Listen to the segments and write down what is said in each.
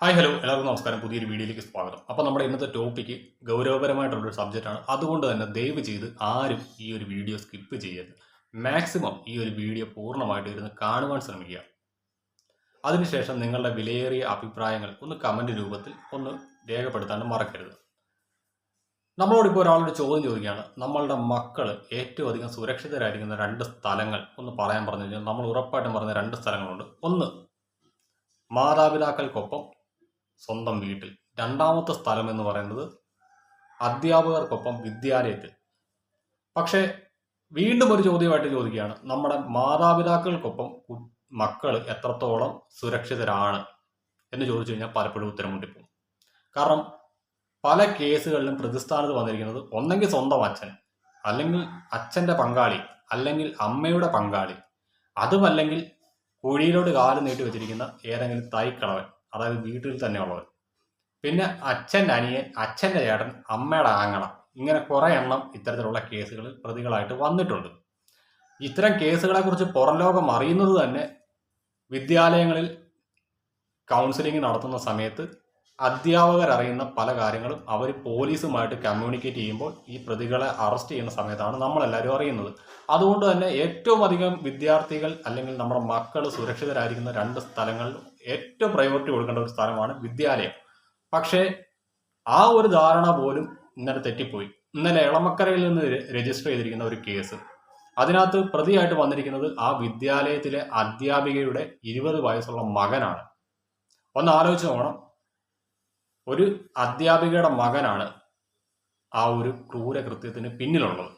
Hi hello എല്ലാവർക്കും നമസ്കാരം. പുതിയൊരു വീഡിയോയിലേക്ക് സ്വാഗതം. അപ്പോൾ നമ്മുടെ ഇന്നത്തെ ടോപ്പിക്ക് ഗൗരവപരമായിട്ടുള്ളൊരു സബ്ജക്റ്റാണ്. അതുകൊണ്ട് തന്നെ ദയവ് ചെയ്ത് ആരും ഈ ഒരു വീഡിയോ സ്കിപ്പ് ചെയ്യരുത്. മാക്സിമം ഈ ഒരു വീഡിയോ പൂർണ്ണമായിട്ട് ഇരുന്ന് കാണുവാൻ ശ്രമിക്കുക. അതിനുശേഷം നിങ്ങളുടെ വിലയേറിയ അഭിപ്രായങ്ങൾ ഒന്ന് കമൻറ്റ് രൂപത്തിൽ ഒന്ന് രേഖപ്പെടുത്താനും മറക്കരുത്. നമ്മളോടിപ്പോൾ ഒരാളോട് ചോദ്യം ചോദിക്കുകയാണ്, നമ്മളുടെ മക്കൾ ഏറ്റവും അധികം സുരക്ഷിതരായിരിക്കുന്ന രണ്ട് സ്ഥലങ്ങൾ ഒന്ന് പറയാൻ പറഞ്ഞു കഴിഞ്ഞാൽ നമ്മൾ ഉറപ്പായിട്ടും പറഞ്ഞ രണ്ട് സ്ഥലങ്ങളുണ്ട്. ഒന്ന്, മാതാപിതാക്കൾക്കൊപ്പം സ്വന്തം വീട്ടിൽ. രണ്ടാമത്തെ സ്ഥലം എന്ന് പറയുന്നത് അധ്യാപകർക്കൊപ്പം വിദ്യാലയത്തിൽ. പക്ഷേ വീണ്ടും ഒരു ചോദ്യമായിട്ട് ചോദിക്കുകയാണ്, നമ്മുടെ മാതാപിതാക്കൾക്കൊപ്പം മക്കൾ എത്രത്തോളം സുരക്ഷിതരാണ് എന്ന് ചോദിച്ചു കഴിഞ്ഞാൽ പലപ്പോഴും ഉത്തരം മുട്ടിപ്പോകും. കാരണം പല കേസുകളിലും പ്രതിസ്ഥാനത്ത് വന്നിരിക്കുന്നത് ഒന്നെങ്കിൽ സ്വന്തം അച്ഛൻ, അല്ലെങ്കിൽ അച്ഛൻ്റെ പങ്കാളി, അല്ലെങ്കിൽ അമ്മയുടെ പങ്കാളി, അതുമല്ലെങ്കിൽ കുഴിയിലോട്ട് കാല് നീട്ടി വെച്ചിരിക്കുന്ന ഏതെങ്കിലും തൈക്കളവൻ, അതായത് വീട്ടിൽ തന്നെ ഉള്ളവൻ. പിന്നെ അച്ഛൻ്റെ അനിയൻ, അച്ഛൻ്റെ ചേട്ടൻ, അമ്മയുടെ ആങ്ങള, ഇങ്ങനെ കുറേ എണ്ണം ഇത്തരത്തിലുള്ള കേസുകളിൽ പ്രതികളായിട്ട് വന്നിട്ടുണ്ട്. ഇത്തരം കേസുകളെ കുറിച്ച് പുറം ലോകം അറിയുന്നത് തന്നെ വിദ്യാലയങ്ങളിൽ കൗൺസിലിംഗ് നടത്തുന്ന സമയത്ത് അധ്യാപകർ അറിയുന്ന പല കാര്യങ്ങളും അവർ പോലീസുമായിട്ട് കമ്മ്യൂണിക്കേറ്റ് ചെയ്യുമ്പോൾ ഈ പ്രതികളെ അറസ്റ്റ് ചെയ്യുന്ന സമയത്താണ് നമ്മളെല്ലാവരും അറിയുന്നത്. അതുകൊണ്ട് തന്നെ ഏറ്റവും അധികം വിദ്യാർത്ഥികൾ അല്ലെങ്കിൽ നമ്മുടെ മക്കൾ സുരക്ഷിതരായിരിക്കുന്ന രണ്ട് സ്ഥലങ്ങളിൽ ഏറ്റവും പ്രയോറിറ്റി കൊടുക്കേണ്ട ഒരു സ്ഥലമാണ് വിദ്യാലയം. പക്ഷേ ആ ഒരു ധാരണ പോലും ഇന്നലെ തെറ്റിപ്പോയി. ഇന്നലെ എളമക്കരയിൽ നിന്ന് രജിസ്റ്റർ ചെയ്തിരിക്കുന്ന ഒരു കേസ്, അതിനകത്ത് പ്രതിയായിട്ട് വന്നിരിക്കുന്നത് ആ വിദ്യാലയത്തിലെ അധ്യാപികയുടെ 20 വയസ്സുള്ള മകനാണ്. ഒന്ന് ആലോചിച്ച് നോക്കണം, ഒരു അധ്യാപികയുടെ മകനാണ് ആ ഒരു ക്രൂരകൃത്യത്തിന് പിന്നിലുള്ളത്.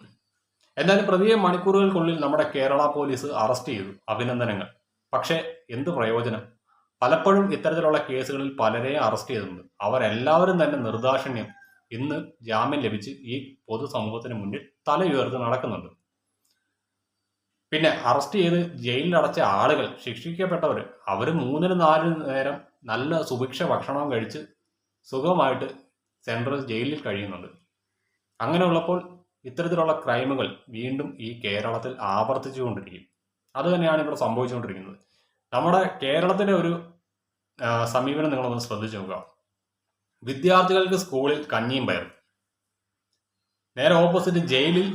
എന്നാലും പ്രതിയെ മണിക്കൂറുകൾക്കുള്ളിൽ നമ്മുടെ കേരള പോലീസ് അറസ്റ്റ് ചെയ്തു. അഭിനന്ദനങ്ങൾ. പക്ഷേ എന്ത് പ്രയോജനം? പലപ്പോഴും ഇത്തരത്തിലുള്ള കേസുകളിൽ പലരെ അറസ്റ്റ് ചെയ്തിട്ടുണ്ട്. അവരെല്ലാവരും തന്നെ നിർദാക്ഷിണ്യം ഇന്ന് ജാമ്യം ലഭിച്ച് ഈ പൊതുസമൂഹത്തിന് മുന്നിൽ തലയുയർത്തി നടക്കുന്നുണ്ട്. പിന്നെ അറസ്റ്റ് ചെയ്ത് ജയിലിലടച്ച ആളുകൾ, ശിക്ഷിക്കപ്പെട്ടവർ, അവർ 3-4 നേരം നല്ല സുഭിക്ഷ ഭക്ഷണവും കഴിച്ച് സുഖമായിട്ട് സെൻട്രൽ ജയിലിൽ കഴിയുന്നുണ്ട്. അങ്ങനെയുള്ളപ്പോൾ ഇത്തരത്തിലുള്ള ക്രൈമുകൾ വീണ്ടും ഈ കേരളത്തിൽ ആവർത്തിച്ചുകൊണ്ടിരിക്കും. അതുതന്നെയാണ് ഇവിടെ സംഭവിച്ചുകൊണ്ടിരിക്കുന്നത്. നമ്മുടെ കേരളത്തിലെ ഒരു സമീപനം നിങ്ങളൊന്ന് ശ്രദ്ധിച്ചു നോക്കുക. വിദ്യാർത്ഥികൾക്ക് സ്കൂളിൽ കഞ്ഞിയും പയറും, നേരെ ഓപ്പോസിറ്റ് ജയിലിൽ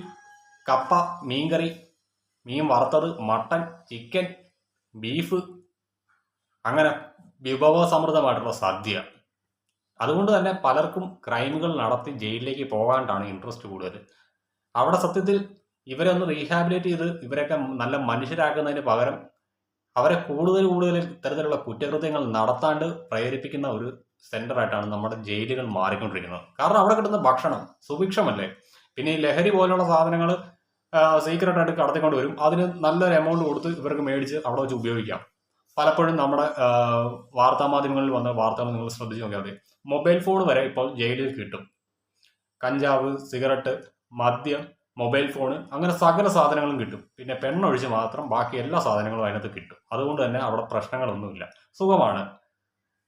കപ്പ, മീൻകറി, മീൻ വറുത്തത്, മട്ടൻ, ചിക്കൻ, ബീഫ്, അങ്ങനെ വിഭവസമൃദ്ധമായിട്ടുള്ള സദ്യ. അതുകൊണ്ട് തന്നെ പലർക്കും ക്രൈമുകൾ നടത്തി ജയിലിലേക്ക് പോകാനാണ് ഇൻട്രസ്റ്റ് കൂടുതൽ. അവിടെ സത്യത്തിൽ ഇവരെ ഒന്ന് റീഹാബിലേറ്റ് ചെയ്ത് ഇവരൊക്കെ നല്ല മനുഷ്യരാക്കുന്നതിന് പകരം അവരെ കൂടുതൽ ഇത്തരത്തിലുള്ള കുറ്റകൃത്യങ്ങൾ നടത്താണ്ട് പ്രേരിപ്പിക്കുന്ന ഒരു സെന്ററായിട്ടാണ് നമ്മുടെ ജയിലുകൾ മാറിക്കൊണ്ടിരിക്കുന്നത്. കാരണം അവിടെ കിട്ടുന്ന ഭക്ഷണം സുഭിക്ഷമല്ലേ. പിന്നെ ഈ ലഹരി പോലുള്ള സാധനങ്ങൾ സീക്രട്ടായിട്ട് കടത്തിക്കൊണ്ട് വരും. അതിന് നല്ലൊരു എമൗണ്ട് കൊടുത്ത് ഇവർക്ക് മേടിച്ച് അവിടെ വെച്ച് ഉപയോഗിക്കാം. പലപ്പോഴും നമ്മുടെ വാർത്താ മാധ്യമങ്ങളിൽ വന്ന വാർത്തകൾ നിങ്ങൾ ശ്രദ്ധിച്ച് നോക്കിയാൽ മതി. മൊബൈൽ ഫോൺ വരെ ഇപ്പോൾ ജയിലിൽ കിട്ടും. കഞ്ചാവ്, സിഗരറ്റ്, മദ്യം, മൊബൈൽ ഫോണ്, അങ്ങനെ സകല സാധനങ്ങളും കിട്ടും. പിന്നെ പെണ്ണൊഴിച്ച് മാത്രം ബാക്കി എല്ലാ സാധനങ്ങളും അതിനകത്ത് കിട്ടും. അതുകൊണ്ട് തന്നെ അവിടെ പ്രശ്നങ്ങളൊന്നുമില്ല, സുഖമാണ്.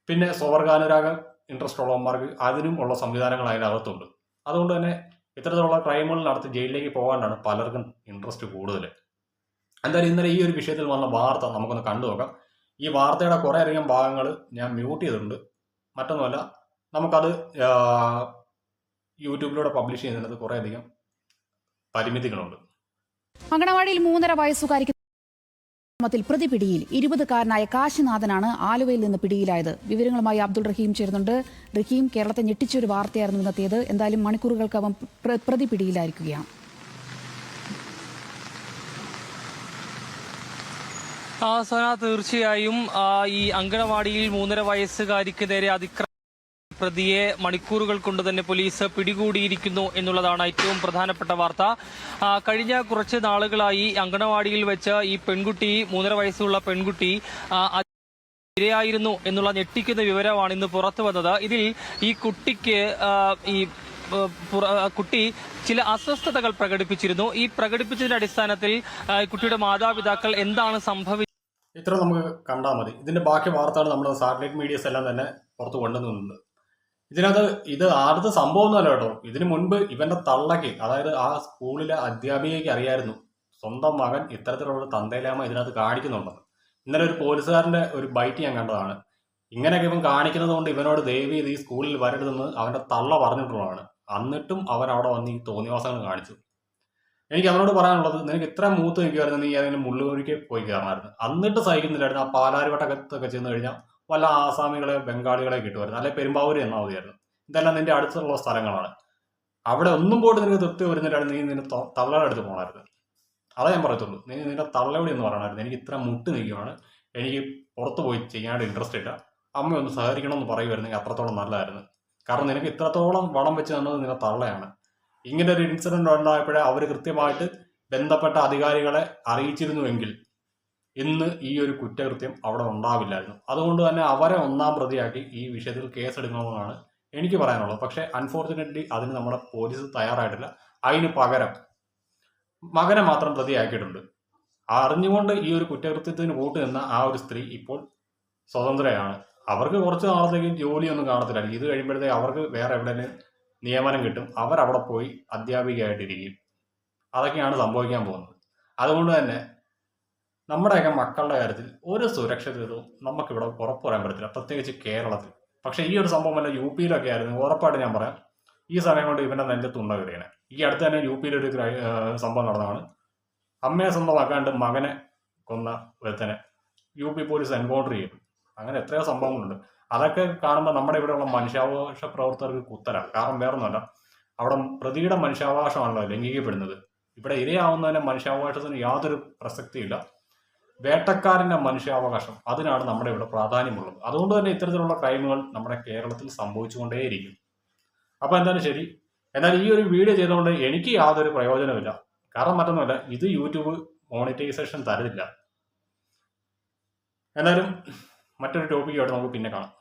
പിന്നെ സ്വർഗാനുരാഗ ഇൻട്രസ്റ്റ് ഉള്ളവന്മാർക്ക് അതിനും ഉള്ള സംവിധാനങ്ങൾ അതിനകത്തുണ്ട്. അതുകൊണ്ട് തന്നെ ഇത്തരത്തിലുള്ള ക്രൈമുകൾ നടത്തി ജയിലിലേക്ക് പോകാനാണ് പലർക്കും ഇൻട്രസ്റ്റ് കൂടുതൽ. എന്തായാലും ഇന്നലെ ഈ ഒരു വിഷയത്തിൽ വന്ന വാർത്ത നമുക്കൊന്ന് കണ്ടു നോക്കാം. ഈ വാർത്തയുടെ കുറേ അധികം ഭാഗങ്ങൾ ഞാൻ മ്യൂട്ട് ചെയ്തിട്ടുണ്ട്. മറ്റൊന്നുമല്ല, നമുക്കത് യൂട്യൂബിലൂടെ പബ്ലിഷ് ചെയ്യുന്നത് കുറേയധികം പരിമിതികളുണ്ട്. അങ്കണവാടിയിൽ 3.5 വയസ്സുകാരിക്ക് പ്രതി പിടിയിൽ 20-കാരനായ കാശിനാഥനാണ് ആലുവയിൽ നിന്ന് പിടിയിലായത്. വിവരങ്ങളുമായി അബ്ദുൾ റഹീം ചേരുന്നുണ്ട്. റഹീം, കേരളത്തെ ഞെട്ടിച്ചൊരു വാർത്തയായിരുന്നു ഇന്നത്തേത്. എന്തായാലും മണിക്കൂറുകൾക്കകം പ്രതി പിടിയിലായിരിക്കുകയാണ്. സന, തീർച്ചയായും ഈ അങ്കണവാടിയിൽ 3.5 വയസ്സുകാരിക്ക് നേരെ പ്രതിയെ മണിക്കൂറുകൾ കൊണ്ട് തന്നെ പോലീസ് പിടികൂടിയിരിക്കുന്നു എന്നുള്ളതാണ് ഏറ്റവും പ്രധാനപ്പെട്ട വാർത്ത. കഴിഞ്ഞ കുറച്ച് നാളുകളായി അങ്കണവാടിയിൽ വെച്ച് ഈ പെൺകുട്ടി, 3.5 വയസ്സുള്ള പെൺകുട്ടി ഇരയായിരുന്നു എന്നുള്ള ഞെട്ടിക്കുന്ന വിവരമാണ് ഇന്ന് പുറത്തു വന്നത്. ഇതിൽ ഈ കുട്ടി ചില അസ്വസ്ഥതകൾ പ്രകടിപ്പിച്ചിരുന്നു. ഈ പ്രകടിപ്പിച്ചതിന്റെ അടിസ്ഥാനത്തിൽ കുട്ടിയുടെ മാതാപിതാക്കൾ എന്താണ് സംഭവിച്ചത് ഇത്ര നമുക്ക് കണ്ടാൽ മതി. ഇതിന്റെ ബാക്കി വാർത്തകൾ നമ്മുടെ സാറ്റലൈറ്റ് മീഡിയസ് എല്ലാം തന്നെ പുറത്ത് കൊണ്ടുവന്നിട്ടുണ്ട്. ഇതിനകത്ത് ഇത് ആദ്യത്തെ സംഭവമൊന്നുമല്ല കേട്ടോ. ഇതിനു മുൻപ് ഇവന്റെ തള്ളയ്ക്ക്, അതായത് ആ സ്കൂളിലെ അധ്യാപികയ്ക്ക് അറിയായിരുന്നു സ്വന്തം മകൻ ഇത്തരത്തിലുള്ള തന്തയിലാമ ഇതിനകത്ത് കാണിക്കുന്നുണ്ടെന്ന്. ഇന്നലെ ഒരു പോലീസുകാരന്റെ ഒരു ബൈറ്റ് ഞാൻ കണ്ടതാണ്. ഇങ്ങനെയൊക്കെ ഇവൻ കാണിക്കുന്നത് കൊണ്ട് ഇവനോട് ദയവ് ചെയ്ത് ഈ സ്കൂളിൽ വരരുതെന്ന് അവൻ്റെ തള്ള പറഞ്ഞിട്ടുള്ളതാണ്. എന്നിട്ടും അവൻ അവിടെ വന്ന് ഈ തോന്നിവാസങ്ങൾ കാണിച്ചു. എനിക്ക് അവനോട് പറയാനുള്ളത്, നിനക്ക് ഇത്ര മൂത്ത് നിൽക്കുമായിരുന്നു, നീ അതിന് മുള്ളുവഴിക്ക് പോയി കയറണമായിരുന്നു. എന്നിട്ട് സഹിക്കുന്നില്ലായിരുന്നു. ആ പാലാരിവട്ടത്തൊക്കെ ചെന്ന് കഴിഞ്ഞാൽ വല്ല ആസാമികളെ ബംഗാളികളെ കിട്ടുമായിരുന്നു, അല്ലെ പെരുമ്പാവൂര് എന്നാൽ മതിയായിരുന്നു. ഇതെല്ലാം നിന്റെ അടുത്തുള്ള സ്ഥലങ്ങളാണ്. അവിടെ ഒന്നും പോയിട്ട് നിനക്ക് തൃപ്തി വരുന്നില്ലായിരുന്നു. നീ നിന്റെ തള്ളയുടെ അടുത്ത് പോകണമായിരുന്നു. അതേ ഞാൻ പറയത്തുള്ളൂ. നീ നിന്റെ തള്ളയോട് എന്ന് പറയണമായിരുന്നു, എനിക്ക് ഇത്ര മുട്ട് നിൽക്കുകയാണ്, എനിക്ക് പുറത്ത് പോയി ചെയ്യാനായിട്ട് ഇൻട്രസ്റ്റ് ഇല്ല, അമ്മ ഒന്ന് സഹകരിക്കണമെന്ന് പറയുമായിരുന്നെങ്കിൽ അത്രത്തോളം നല്ലതായിരുന്നു. കാരണം നിനക്ക് ഇത്രത്തോളം വളം വെച്ച് തന്നത് നിന്റെ തള്ളയാണ്. ഇങ്ങനെ ഒരു ഇൻസിഡന്റ് ഉണ്ടായപ്പോഴേ അവർ കൃത്യമായിട്ട് ബന്ധപ്പെട്ട അധികാരികളെ അറിയിച്ചിരുന്നുവെങ്കിൽ ഇന്ന് ഈ ഒരു കുറ്റകൃത്യം അവിടെ ഉണ്ടാവില്ലായിരുന്നു. അതുകൊണ്ട് തന്നെ അവരെ ഒന്നാം പ്രതിയാക്കി ഈ വിഷയത്തിൽ കേസെടുക്കണമെന്നാണ് എനിക്ക് പറയാനുള്ളത്. പക്ഷേ അൺഫോർച്ചുനേറ്റ്ലി അതിന് നമ്മുടെ പോലീസ് തയ്യാറായിട്ടില്ല. അതിന് പകരം മകനെ മാത്രം പ്രതിയാക്കിയിട്ടുണ്ട്. അറിഞ്ഞുകൊണ്ട് ഈ ഒരു കുറ്റകൃത്യത്തിന് കൂട്ടുനിന്ന ആ ഒരു സ്ത്രീ ഇപ്പോൾ സ്വതന്ത്രയാണ്. അവർക്ക് കുറച്ച് നാളത്തേക്ക് ജോലിയൊന്നും കാണത്തില്ല. ഇത് കഴിയുമ്പോഴത്തേക്ക് അവർക്ക് വേറെ എവിടെയും നിയമനം കിട്ടും. അവരവിടെ പോയി അധ്യാപികയായിട്ടിരിക്കും. അതൊക്കെയാണ് സംഭവിക്കാൻ പോകുന്നത്. അതുകൊണ്ട് തന്നെ നമ്മുടെയൊക്കെ മക്കളുടെ കാര്യത്തിൽ ഒരു സുരക്ഷിതത്വവും നമുക്കിവിടെ ഉറപ്പ് പറയാൻ പറ്റത്തില്ല, പ്രത്യേകിച്ച് കേരളത്തിൽ. പക്ഷേ ഈ ഒരു സംഭവം വല്ല യു പിയിലൊക്കെ ആയിരുന്നു, ഉറപ്പായിട്ട് ഞാൻ പറയാം ഈ സമയം കൊണ്ട് ഇവൻ്റെ നെഞ്ചത്ത് ഉണ്ട കയറിയാണ്. ഈ അടുത്ത് തന്നെ യു പിയിലൊരു സംഭവം നടന്നതാണ്. അമ്മയെ സ്വന്തമാക്കാണ്ട് മകനെ കൊന്ന ഒരുത്തനെ യു പി പോലീസ് എൻകൗണ്ടർ ചെയ്തു. അങ്ങനെ എത്രയോ സംഭവങ്ങളുണ്ട്. അതൊക്കെ കാണുമ്പോൾ നമ്മുടെ ഇവിടെയുള്ള മനുഷ്യാവകാശ പ്രവർത്തകർക്ക് കുത്തരാണ്. കാരണം വേറൊന്നുമല്ല, അവിടെ പ്രതിയുടെ മനുഷ്യാവകാശമാണല്ലോ ലംഘിക്കപ്പെടുന്നത്. ഇവിടെ ഇരയാവുന്നതിന് മനുഷ്യാവകാശത്തിന് യാതൊരു പ്രസക്തിയില്ല. വേട്ടക്കാരൻ്റെ മനുഷ്യാവകാശം, അതിനാണ് നമ്മുടെ ഇവിടെ പ്രാധാന്യമുള്ളത്. അതുകൊണ്ട് തന്നെ ഇത്തരത്തിലുള്ള ക്രൈമുകൾ നമ്മുടെ കേരളത്തിൽ സംഭവിച്ചുകൊണ്ടേയിരിക്കും. അപ്പോൾ എന്തായാലും ശരി. എന്നാൽ ഈ ഒരു വീഡിയോ ചെയ്തുകൊണ്ട് എനിക്ക് യാതൊരു പ്രയോജനമില്ല. കാരണം മറ്റൊന്നുമല്ല, ഇത് യൂട്യൂബ് മോണിറ്റൈസേഷൻ തരുന്നില്ല. എന്നാലും മറ്റൊരു ടോപ്പിക്കുമായിട്ട് നമുക്ക് പിന്നെ കാണാം.